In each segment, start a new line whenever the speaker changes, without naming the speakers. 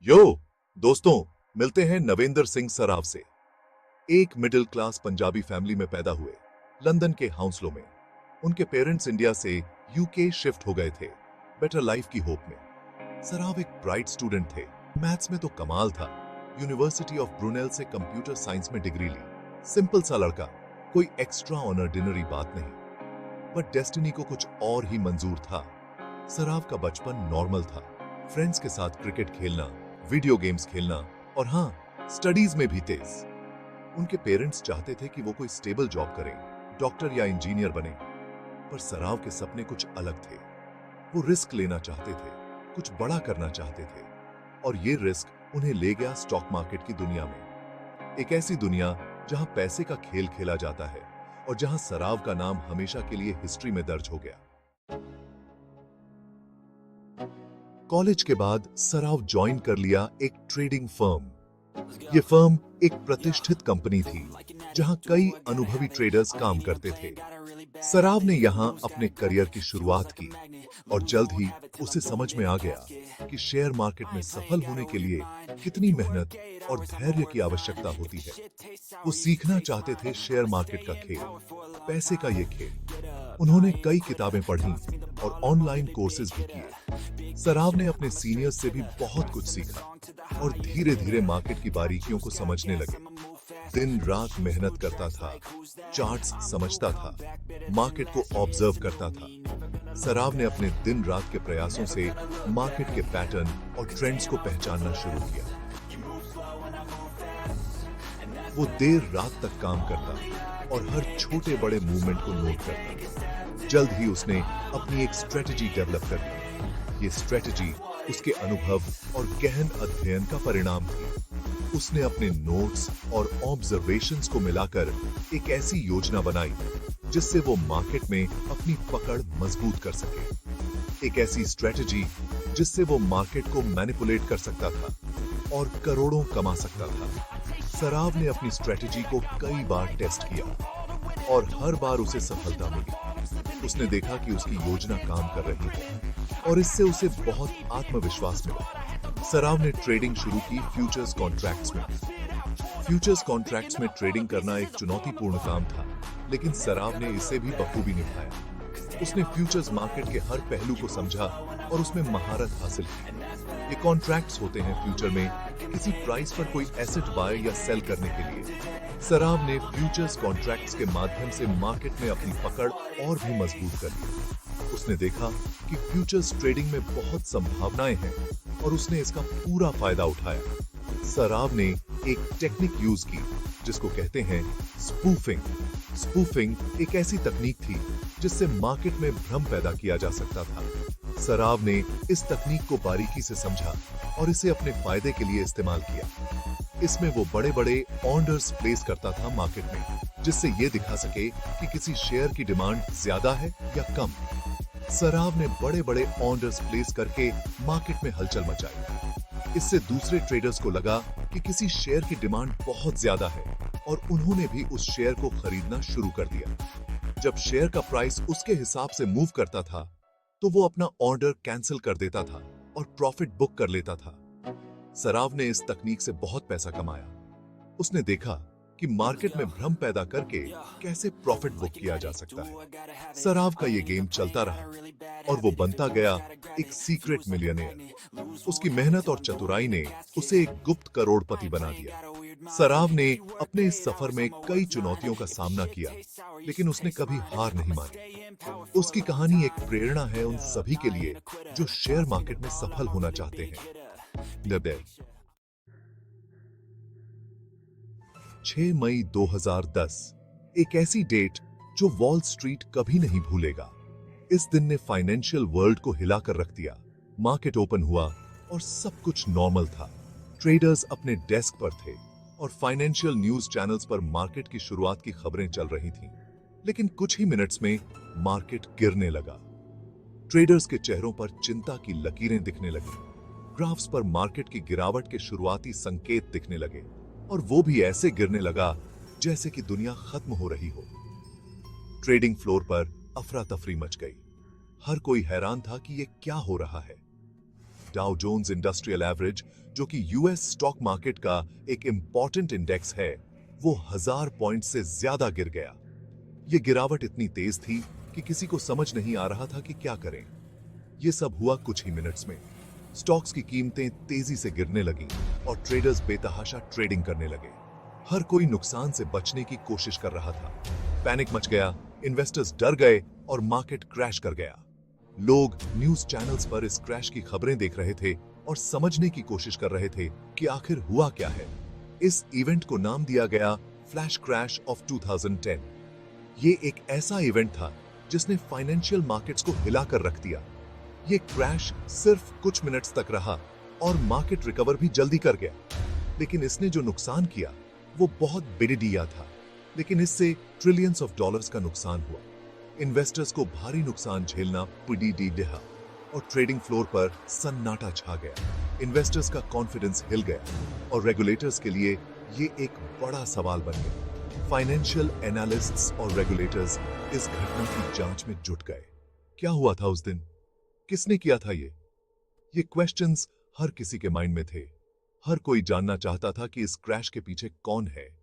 यो दोस्तों, मिलते हैं नवेंद्र सिंह सराफ से। एक मिडिल क्लास पंजाबी फैमिली में पैदा हुए, लंदन के हाउसलो में। उनके पेरेंट्स इंडिया से यूके शिफ्ट हो गए थे, बेटर लाइफ की होप में। सराफ एक ब्राइट स्टूडेंट थे, मैथ्स में तो कमाल था। यूनिवर्सिटी ऑफ ब्रुनेल से कंप्यूटर साइंस में डिग्री ली। सिंपल सा लड़का, कोई एक्स्ट्रा ऑर्डिनरी बात नहीं। बट डेस्टिनी को कुछ और ही मंजूर था। सराफ का बचपन नॉर्मल था, फ्रेंड्स के साथ क्रिकेट खेलना, वीडियो गेम्स खेलना और हाँ, स्टडीज में भी तेज। उनके पेरेंट्स चाहते थे कि वो कोई स्टेबल जॉब करें, डॉक्टर या इंजीनियर बने। पर सराव के सपने कुछ अलग थे। वो रिस्क लेना चाहते थे, कुछ बड़ा करना चाहते थे। और ये रिस्क उन्हें ले गया स्टॉक मार्केट की दुनिया में। एक ऐसी दुनिया जहां पैसे का खेल खेला जाता है और जहां सराव का नाम हमेशा के लिए हिस्ट्री में दर्ज हो गया। कॉलेज के बाद सराव ज्वाइन कर लिया एक ट्रेडिंग फर्म। ये फर्म एक प्रतिष्ठित कंपनी थी जहां कई अनुभवी ट्रेडर्स काम करते थे। सराव ने यहां अपने करियर की शुरुआत की और जल्द ही उसे समझ में आ गया कि शेयर मार्केट में सफल होने के लिए कितनी मेहनत और धैर्य की आवश्यकता होती है। वो सीखना चाहते थे शेयर मार्केट का खेल, पैसे का ये खेल। उन्होंने कई किताबें पढ़ी और ऑनलाइन कोर्सेज भी किए। सराव ने अपने सीनियर्स से भी बहुत कुछ सीखा और धीरे धीरे मार्केट की बारीकियों को समझने लगे। दिन रात मेहनत करता था, चार्ट्स समझता था, मार्केट को ऑब्जर्व करता था। सराव ने अपने दिन रात के प्रयासों से मार्केट के पैटर्न और ट्रेंड्स को पहचानना शुरू किया। वो देर रात तक काम करता और हर छोटे बड़े मूवमेंट को नोट करता। जल्द ही उसने अपनी एक स्ट्रेटजी डेवलप कर ली। ये स्ट्रेटजी उसके अनुभव और गहन अध्ययन का परिणाम थी। उसने अपने नोट्स और ऑब्जर्वेशंस को मिलाकर एक ऐसी योजना बनाई जिससे वो मार्केट में अपनी पकड़ मजबूत कर सके। एक ऐसी स्ट्रेटजी जिससे वो मार्केट को मैनिपुलेट कर सकता था और करोड़ों कमा सकता था। सराव ने अपनी स्ट्रेटजी को कई बार टेस्ट किया और हर बार उसे सफलता मिली। उसने देखा कि उसकी योजना काम कर रही है और इससे उसे बहुत आत्मविश्वास मिला। सराव ने ट्रेडिंग शुरू की फ्यूचर्स कॉन्ट्रैक्ट्स में। फ्यूचर्स कॉन्ट्रैक्ट्स में ट्रेडिंग करना एक चुनौतीपूर्ण काम था, लेकिन सराव ने इसे भी बखूबी निभाया। उसने फ्यूचर्स मार्केट के हर पहलू को समझा और उसमें महारत हासिल की। ये कॉन्ट्रैक्ट्स होते हैं फ्यूचर में किसी प्राइस पर कोई एसेट बाय या सेल करने के लिए। सराव ने फ्यूचर्स कॉन्ट्रैक्ट्स के माध्यम से मार्केट में अपनी पकड़ और भी मजबूत कर ली। उसने देखा कि फ्यूचर्स ट्रेडिंग में बहुत संभावनाएं हैं और उसने इसका पूरा फायदा उठाया। सराव ने एक टेक्निक यूज की जिसको कहते हैं स्पूफिंग। स्पूफिंग एक ऐसी तकनीक थी जिससे मार्केट में भ्रम पैदा किया जा सकता था। सराव ने इस तकनीक को बारीकी से समझा और इसे अपने फायदे के लिए इस्तेमाल किया। इसमें वो बड़े बड़े ऑर्डर्स प्लेस करता था मार्केट में, जिससे ये दिखा सके कि किसी शेयर की डिमांड ज्यादा है या कम। सराव ने बड़े बड़े ऑर्डर्स प्लेस करके मार्केट में हलचल मचाई। इससे दूसरे ट्रेडर्स को लगा कि किसी शेयर की डिमांड बहुत ज्यादा है और उन्होंने भी उस शेयर को खरीदना शुरू कर दिया। जब शेयर का प्राइस उसके हिसाब से मूव करता था तो वो अपना ऑर्डर कैंसिल कर देता था और प्रॉफिट बुक कर लेता था। सराव ने इस तकनीक से बहुत पैसा कमाया। उसने देखा कि मार्केट में भ्रम पैदा करके कैसे प्रॉफिट बुक किया जा सकता है। सराव का ये गेम चलता रहा और वो बनता गया एक सीक्रेट मिलियनेयर। उसकी मेहनत और चतुराई ने उसे एक गुप्त करोड़पति बना दिया। सराव ने अपने इस सफर में कई चुनौतियों का सामना किया, लेकिन उसने कभी हार नहीं मानी। उसकी कहानी एक प्रेरणा है उन सभी के लिए जो शेयर मार्केट में सफल होना चाहते हैं। 6 मई 2010 एक ऐसी डेट जो वॉल स्ट्रीट कभी नहीं भूलेगा। इस दिन ने फाइनेंशियल वर्ल्ड को हिलाकर रख दिया। मार्केट ओपन हुआ और सब कुछ नॉर्मल था। ट्रेडर्स अपने डेस्क पर थे और फाइनेंशियल न्यूज चैनल्स पर मार्केट की शुरुआत की खबरें चल रही थीं। लेकिन कुछ ही मिनट्स में मार्केट गिरने लगा। ट्रेडर्स के चेहरों पर चिंता की लकीरें दिखने लगी। ग्राफ्स पर मार्केट की गिरावट के शुरुआती संकेत दिखने लगे और वो भी ऐसे गिरने लगा जैसे कि दुनिया खत्म हो रही हो। ट्रेडिंग फ्लोर पर अफरा तफरी मच गई। हर कोई हैरान था कि ये क्या हो रहा है। डाउ जोन्स इंडस्ट्रियल एवरेज, जो कि यूएस स्टॉक मार्केट का एक इंपॉर्टेंट इंडेक्स है, वो 1000 पॉइंट से ज्यादा गिर गया। ये गिरावट इतनी तेज थी कि किसी को समझ नहीं आ रहा था कि क्या करें। ये सब हुआ कुछ ही मिनट्स में। स्टॉक्स की कीमतें तेजी से गिरने लगीं और ट्रेडर्स बेतहाशा ट्रेडिंग करने लगे। हर कोई नुकसान से बचने की कोशिश कर रहा था। पैनिक मच गया, इन्वेस्टर्स डर गए और मार्केट क्रैश कर गया। लोग न्यूज चैनल्स पर इस क्रैश की खबरें देख रहे थे और समझने की कोशिश कर रहे थे कि आखिर हुआ क्या है। इस इवेंट को नाम दिया गया फ्लैश क्रैश ऑफ 2010। ये एक ऐसा इवेंट था जिसने फाइनेंशियल मार्केट्स को हिलाकर रख दिया। ये क्रैश सिर्फ कुछ मिनट्स तक रहा और मार्केट रिकवर भी जल्दी कर गया, लेकिन इसने जो नुकसान किया वो बहुत बेडिया था। लेकिन इससे ट्रिलियंस ऑफ डॉलर्स का नुकसान हुआ। इन्वेस्टर्स को भारी नुकसान झेलना पड़ा और ट्रेडिंग फ्लोर पर सन्नाटा छा गया। इन्वेस्टर्स का कॉन्फिडेंस हिल गया और रेगुलेटर्स के लिए ये एक बड़ा सवाल बन गया। फाइनेंशियल एनालिस्ट्स और रेगुलेटर्स इस घटना की जांच में जुट गए। क्या हुआ था उस दिन? किसने किया था ये क्वेश्चंस हर किसी के माइंड में थे। हर कोई जानना चाहता था कि इस क्रैश के पीछे कौन है।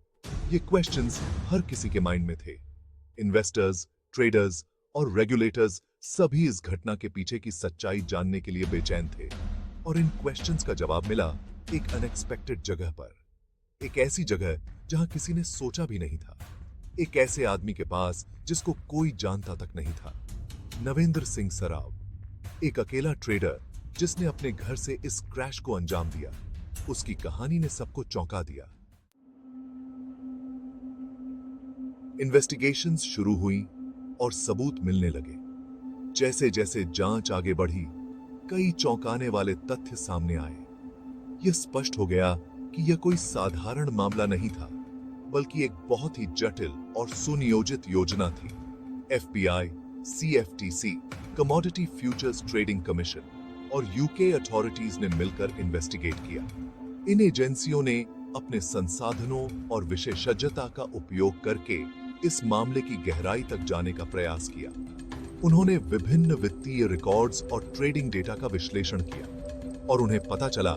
ये क्वेश्चंस हर किसी के माइंड में थे। इन्वेस्टर्स, ट्रेडर्स और रेगुलेटर्स सभी इस घटना के पीछे की सच्चाई जानने के लिए बेचैन थे। और इन क्वेश्चंस का जवाब मिला एक अनएक्सपेक्टेड जगह पर, एक ऐसी जगह जहां किसी ने सोचा भी नहीं था, एक ऐसे आदमी के पास जिसको कोई जानता तक नहीं था। नवेंद्र सिंह सराव, एक अकेला ट्रेडर जिसने अपने घर से इस क्रैश को अंजाम दिया। उसकी कहानी ने सबको चौंका दिया। इन्वेस्टिगेशंस शुरू हुई और सबूत मिलने लगे। जैसे जैसे जांच आगे बढ़ी, कई चौंकाने वाले तथ्य सामने आए। यह स्पष्ट हो गया कि यह कोई साधारण मामला नहीं था, बल्कि एक बहुत ही जटिल और सुनियोजित योजना थी। FBI, CFTC, commodity futures trading commission और यूके अथॉरिटीज ने मिलकर इन्वेस्टिगेट किया। इन एजेंसियों ने अपने संसाधनों और विशेषज्ञता का उपयोग करके इस मामले की गहराई तक जाने का प्रयास किया। उन्होंने विभिन्न वित्तीय रिकॉर्ड्स और ट्रेडिंग डेटा का विश्लेषण किया और उन्हें पता चला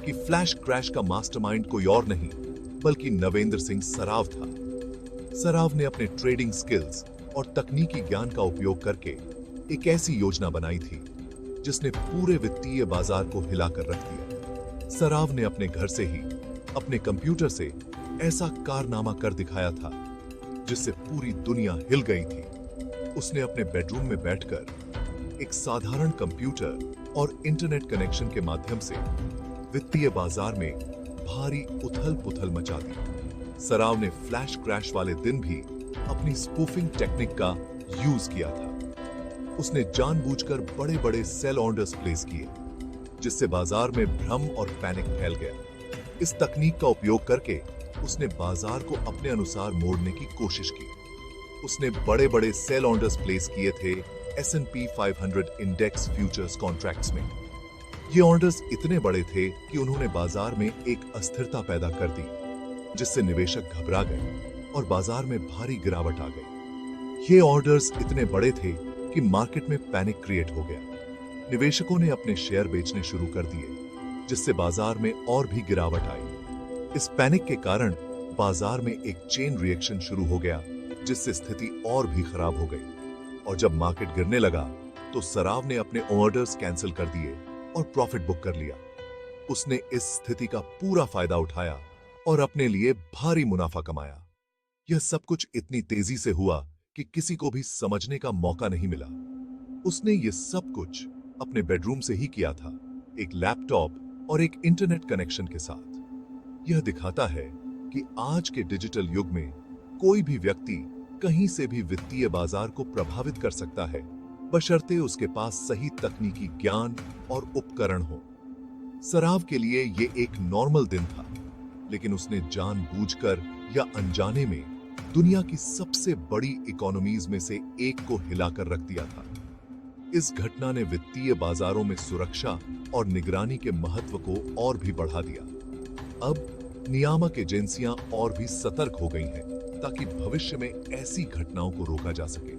कि फ्लैश क्रैश का मास्टरमाइंड कोई और नहीं बल्कि नवेंद्र सिंह सराव था। सराव ने अपने ट्रेडिंग स्किल्स और तकनीकी ज्ञान का उपयोग करके एक ऐसी योजना बनाई थी जिसने पूरे वित्तीय बाजार को हिलाकर रख दिया। सराव ने अपने घर से ही अपने कंप्यूटर से ऐसा कारनामा कर दिखाया था जिससे पूरी दुनिया हिल गई थी। उसने अपने बेडरूम में बैठकर एक साधारण कंप्यूटर और इंटरनेट कनेक्शन के माध्यम से वित्तीय बाजार में भारी उथल-पुथल मचा दी। सराव ने फ्लैश क्रैश वाले दिन भी अपनी स्पूफिंग टेक्निक का यूज किया था। उसने जानबूझकर बड़े-बड़े सेल ऑर्डर्स प्लेस किए, जिससे बाजार में भ्रम और पैनिक फैल गया। इस तकनीक का उपयोग करके उसने बाजार को अपने अनुसार मोड़ने की कोशिश की। उसने बड़े-बड़े सेल ऑर्डर्स प्लेस किए थे S&P 500 इंडेक्स फ्यूचर्स कॉन्ट्रैक्ट्स में। ये ऑर्डर्स इतने बड़े थे कि उन्होंने बाजार में एक अस्थिरता पैदा कर दी, जिससे निवेशक घबरा गए और बाजार में भारी गिरावट आ गई। ये ऑर्डर्स इतने बड़े थे कि मार्केट में पैनिक क्रिएट हो गया। निवेशकों ने अपने शेयर बेचने शुरू कर दिए, जिससे बाजार में और भी गिरावट आई। इस पैनिक के कारण बाजार में एक चेन रिएक्शन शुरू हो गया, जिससे स्थिति और भी खराब हो गई। और जब मार्केट गिरने लगा तो सराव ने अपने ऑर्डर्स कैंसिल कर दिए और प्रॉफिट बुक कर लिया। उसने इस स्थिति का पूरा फायदा उठाया और अपने लिए भारी मुनाफा कमाया। यह सब कुछ इतनी तेजी से हुआ कि किसी को भी समझने का मौका नहीं मिला। उसने ये सब कुछ अपने बेडरूम से ही किया था, एक लैपटॉप और एक इंटरनेट कनेक्शन के साथ। यह दिखाता है कि आज के डिजिटल युग में कोई भी व्यक्ति कहीं से भी वित्तीय बाजार को प्रभावित कर सकता है, बशर्ते उसके पास सही तकनीकी ज्ञान और उपकरण हो। सराव के लिए ये एक नॉर्मल दिन था, लेकिन उसने जानबूझकर या अनजाने में दुनिया की सबसे बड़ी इकोनॉमीज में से एक को हिलाकर रख दिया था। इस घटना ने वित्तीय बाजारों में सुरक्षा और निगरानी के महत्व को और भी बढ़ा दिया। अब नियामक एजेंसियां और भी सतर्क हो गई हैं ताकि भविष्य में ऐसी घटनाओं को रोका जा सके।